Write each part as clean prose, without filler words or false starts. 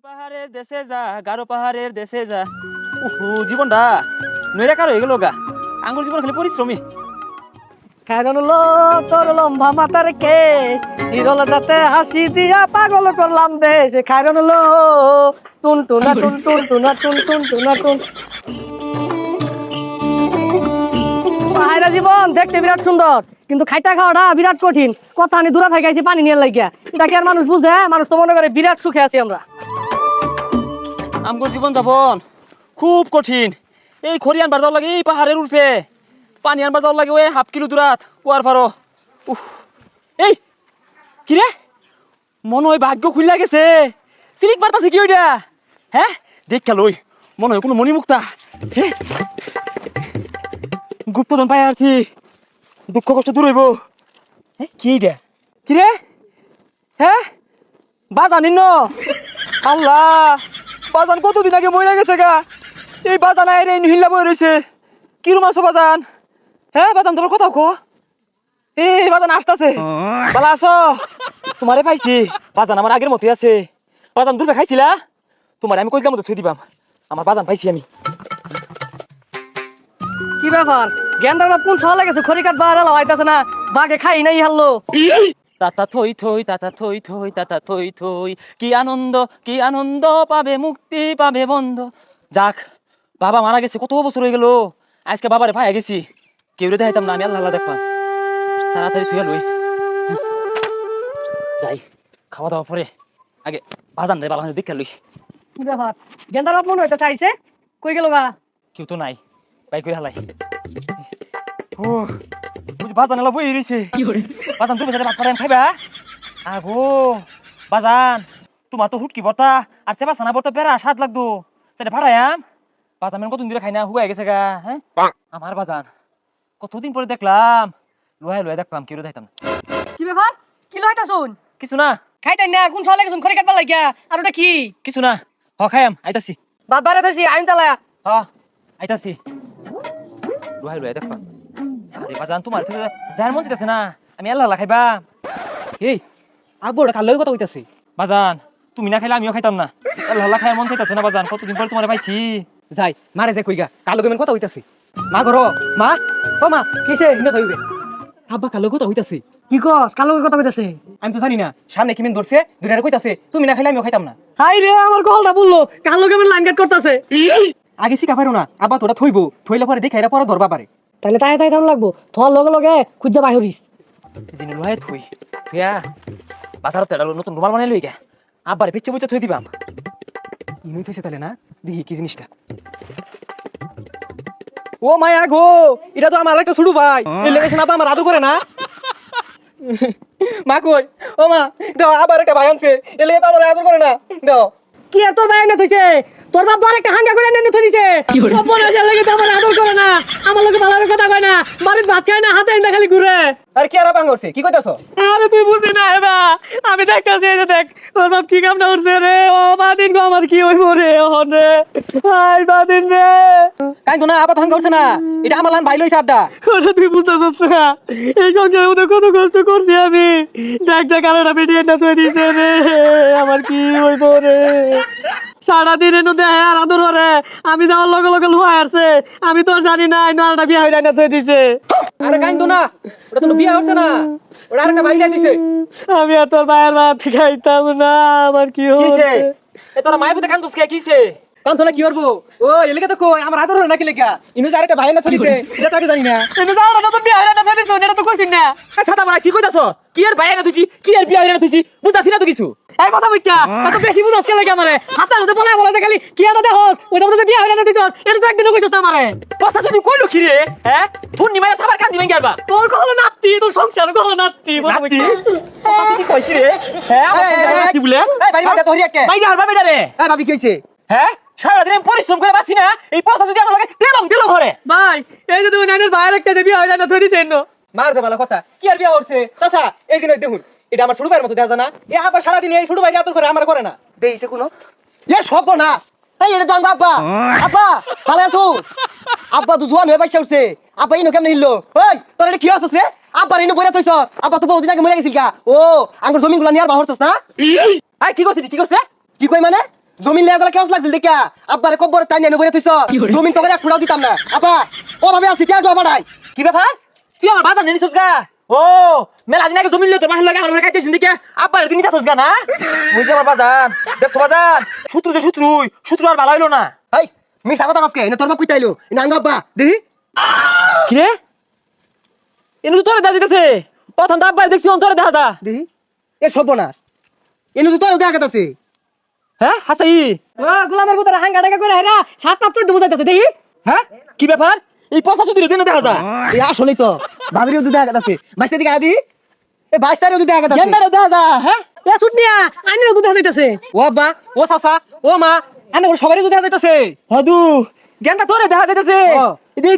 পাহাড়ের দেশে যা গারো পাহাড়ের দেশে যা জীবনটা নইরা কারো হয়ে গেল গা আঙ্গুর জীবন খালি পরিশ্রমী কারণ তোর লম্বা মাতার কেশ চিরল যাতে হাসি দিয়া পাগল করলাম দেশ কারণ টুন টুনা টুন টুন টুনা টুন টুন টুনা টুন পাহাড়া জীবন দেখতে বিরাট সুন্দর কিন্তু খাইটা খাওয়াটা বিরাট কঠিন কথা আমি দূরে থাকি আছি পানি নিয়ে লাগিয়া এটা কি আর মানুষ বুঝে মানুষ তো মনে করে বিরাট সুখে আছি আমরা আঙ্গুর জীবন যাপন খুব কঠিন এই খড়ি আনবার যাওয়ার লাগে এই পাহাড়ের উঠবে পানি আনবার যাওয়ার লাগে ওই হাফ কিলো দূরাত কুয়ার পারো এই কিরে মনে হয় ভাগ্য খুললা গেছে সিলিক মারতাছে কি ওইটা হ্যাঁ দেখ খেল ওই মনে হয় কোনো মণিমুক্তা গুপ্তধন পাই আসছি দুঃখ কষ্ট দূর হইব কি এইটা কিরে হ্যাঁ বাজান ইন্ন আল্লাহ বাজান কতদিন আগে মরে গেছে গা এই বাজান আইরে হিল্লা বই রয়েছে কিরম আছো বাজান হ্যাঁ বাজান তোমার কথা কো এই বাজান আসতেছে ভালো আছো তোমারে পাইছি বাজান আমার আগের মতোই আছে বাজান দূরে খাইছিলা তোমার আমি কইলাম মতো থুই দিবাম আমার বাজান পাইছি আমি কি ব্যাপার গেন্দার কোন সহলে গেছে খড়ি কাট বাড়া লাইতাছে না বাগে খাই নাই হারলো তাতা থই থই তাতা থই থই তাতা থই থই কি আনন্দ পাবে মুক্তি পাবে বন্ধ যাক বাবা মারা গেছে কত বছর হয়ে গেল আজকে বাবারে ভাই গেছি কেউ রে দেখাইতাম না আমি আল্লাহ আল্লাহ দেখবাম তাড়াতাড়ি থুয়া লই যাই খাওয়া দাওয়া পরে আগে বাজান রে বাবা দেখে লই কি ব্যাপার গেন্দার মনে হইতে চাইছে কই গেল গা কেউ তো নাই বাই করে হালাই ও বুঝি বাজান এলা বই রইছে বাজান তুমি সাথে ভাত পারেন খাইবা আগো বাজান তোমার তো হুটকি বর্তা আর সেবা সানা বর্তা পেরা স্বাদ লাগতো সেটা ভাড়ায়াম বাজান মেন কতদিন ধরে খাই না হুয়াই গেছে গা হ্যাঁ আমার বাজান কতদিন পরে দেখলাম লোহাই দেখলাম কেউ দেখাইতাম কি ব্যাপার কি লইতা শুন কিছু না খাইতাই না কোন সহলে গেছুন খড়ি কাটবার লাগিয়া আর ওটা কি কিছু না হ খাইয়াম আইতাছি বাদ বারে থাইছি আইন চালায়া হ আইতাছি লোহাই দেখলাম আরে বাজান তোমার থেকে যার মন চাইতেছে না আমি আল্লাহ আল্লাহ খাইবা এই আব্বু ওটা কাল কথা কইতাছে বাজান তুমি না খাইলে আমিও খাইতাম না আল্লাহ আল্লাহ খাই মন চাইতেছে না বাজান কতদিন পরে তোমার পাইছি যাই মারে যাই কইগা কালো গেমেন কথা হইতাছে মা ঘর মা ও মা কিসে হিনা হইবে আব্বা কালো কথা হইতাছে কি কস কালো কথা কইতাছে আমি তো জানি না সামনে কিমেন ধরছে দুইটা কইতাছে তুমি না খাইলে আমিও খাইতাম না হাই রে আমার কলটা বললো কালো গেমেন লাইন কাট করতেছে আগে শিখা পারো না আব্বা তোরা থইবো থইলে পরে দেখাইরা পরে ধরবা পারে তাহলে তাই তাই দাম লাগবো তোর লগে লগে খুঁজা বাহিরিস জিনি লোহাই থই থইয়া বাজারত এটা নতুন রুমাল বানাই লই গে আব্বারে পিচ্ছে বুচ্ছে থই দিবাম ইনুই থইছে তাহলে না দেখি কি জিনিসটা ও মায়া গো এটা তো আমার একটা ছোট ভাই এর লেগেছে না আমার আদর করে না মা কই ও মা দাও আবার একটা ভাই আনছে এর লেগে তো আমার আদর করে না দাও কি আর তোর ভাই না থইছে তোর বাপ আর একটা হাঙ্গা করে এনে থই দিছে সব বনাসের লাগি তো আমার আদর করে না আমার লগে ভালো কথা কয় না বাড়িতে ভাত খায় না হাতে এনে খালি ঘুরে আর কি আর বাং করছে কি কইতাছো আরে তুই বুঝবি না এবা আমি দেখতাছি এই যে দেখ তোর বাপ কি কামটা করছে রে ও বাদিন গো আমার কি হইব রে ওহন রে হাই বাদিন রে কাই তো না আবার ভাঙ করছে না এটা আমার লান ভাই লইছে আড্ডা ওটা তুই বুঝতেছিস না এই সংসারে মধ্যে কত কষ্ট করছি আমি দেখ দেখ আলোটা বেরিয়ে না তুই দিছে রে আমার কি হইব রে সারাদিন এনে দেয় আর আদর হরে আমি যাওয়ার লগে লগে লুয়া আসছে আমি তো আর জানি না নালটা বিয়া হইরা না তুই দিছে আরে কাই তো না ওটা তো বিয়া হচ্ছে না ওটা আরেকটা ভাই লাই দিছে আমি আর তোর ভাইয়ের ভাত খাইতাম না আমার কি কিছে হইছে এ তোরা মাই বুতে কান্দস কে কিছে কান্ত না কি করবো ও এলাকা তো কই আমার আদর না কি লেখা ইনো যে আরেকটা ভাই না চলিছে এটা তো আগে জানি না এনে যাওয়ার না তো বিয়া হইরা না তুই দিছ এটা তো কইছিস না এই সাদা মারা কি কইতাছ কি আর ভাই না তুইছি কি আর বিয়া হইরা তুইছি বুঝতাছি না তো কিছু এই কথা বইকা এত বেশি বুঝাস কে লাগে আমারে হাতে হাতে বলা বলা খালি কি আটা দেখোস ওইটা মধ্যে বিয়া হইরা না দিছস এটা তো একদিনও কইছস না আমারে কথা যদি কইলো কি রে হ্যাঁ ফোন নিমাইরা সাবার কান্দি ভাঙি আরবা তোর কখনো নাতি তোর সংসার কখনো নাতি নাতি কথা যদি কই কি রে হ্যাঁ কি বলে এই ভাই মাথা ধরি একে ভাই আর ভাবে রে এই ভাবি কি হইছে হ্যাঁ সারা দিন পরিশ্রম করে বাসি না এই পয়সা যদি আমার লাগে দিলাম ঘরে ভাই এই যে তুমি নাইনের ভাইয়ের একটা যে বিয়া হইরা না তুই দিছেন না মার যে ভালো কথা কি আর বিয়া হচ্ছে চাচা এই জিনিস দেখুন এটা আমার ছোট ভাইয়ের মতো দেখা না এ আবার সারা দিন এই ছোট ভাই আদর করে আমার করে না দেইছে কোন এ সব না এই এটা জান আব্বা আব্বা ভালো আছো আব্বা তো জোয়ান হয়ে বাইসা উঠছে আব্বা ইনো কেমনে হিললো ওই তোর এটা কি হছস রে আব্বা ইনো বইরা তইছস আব্বা তো বহুদিন আগে মরে গেছিল গা ও আঙ্গুর জমিনগুলো নিয়ার বাহরছস না আই কি করছিস কি কই মানে জমিন লেয়া কেউ লাগছিল দেখা আব্বারে কব্বরে তাই নিয়ে বলে তুইছ জমিন তোকে এক ফুটাও দিতাম না আপা ও ভাবে আছি কেউ যাবা নাই কি ব্যাপার তুই আমার বাজার নিয়ে নিছিস গা ও মেলা দিন আগে জমি লইতে বাহির লাগে আমার কাছে দিকে আব্বা তুই নিতাছস গা না বুঝছি আমার বাজার দেখছো বাজার শত্রু যে শত্রু আর ভালো হইলো না এই মিছা কথা কসকে এনে তোর বাপ কইতাইলো এনে আঙ্গ আব্বা দেখি কি রে এনে তো তোরে দেখা যাইতেছে প্রথম তো আব্বা দেখছি তোরে দেখা যা দেখি এ সর্বনাশ এনে তো তোর দেখা আছে হ্যাঁ হাসাই ও গোলামের ভিতরে হাঙ্গা টাঙ্গা করে হেরা 7-8 বুঝাইতেছে দেখি হ্যাঁ কি ব্যাপার এই পচা চুদির দিনে দেখা যা এই আসলেই তো ভাবিরিও দুধ দেখা আছে বাইশটা দিকে আদি এ বাইশটারও দুধ দেখা আছে গেন্দারে দেখা যা হ্যাঁ এ সুটনিয়া আইনের দুধ যাইতেছে ও আব্বা ও চাচা ও মা আনে ওর সবারই তো দেখা যাইতেছে হদু গেন্দা তোরে দেখা যাইতেছে ও। এদি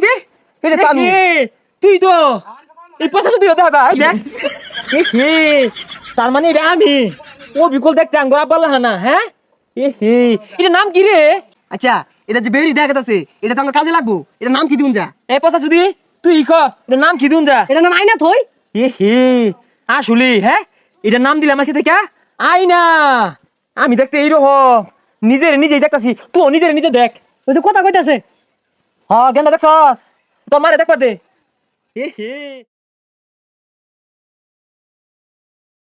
এটা তো আমি। তুই তো এই পচা চুদির দেখা যা এই দেখ এ তার মানে এটা আমি ও বিকল দেখতে আঙ্গ আব্বা লাহানা হ্যাঁ এটা নাম কি রে আচ্ছা এটা যে বেরি দেখা আছে এটা তো আমার কাজে লাগবো এটা নাম কি দিউন যা এই পচা চুদি তুই ক এটা নাম কি দিন যা এটা নাম আইনা থই আসলি হ্যাঁ এটা নাম দিলে আমার সাথে কে আইনা আমি দেখতে এইরকম নিজেই দেখতাছি তুই নিজে দেখ ওই যে কথা কইতাছে হ্যাঁ গেন্দা দেখছস তোর মারে দেখবা দে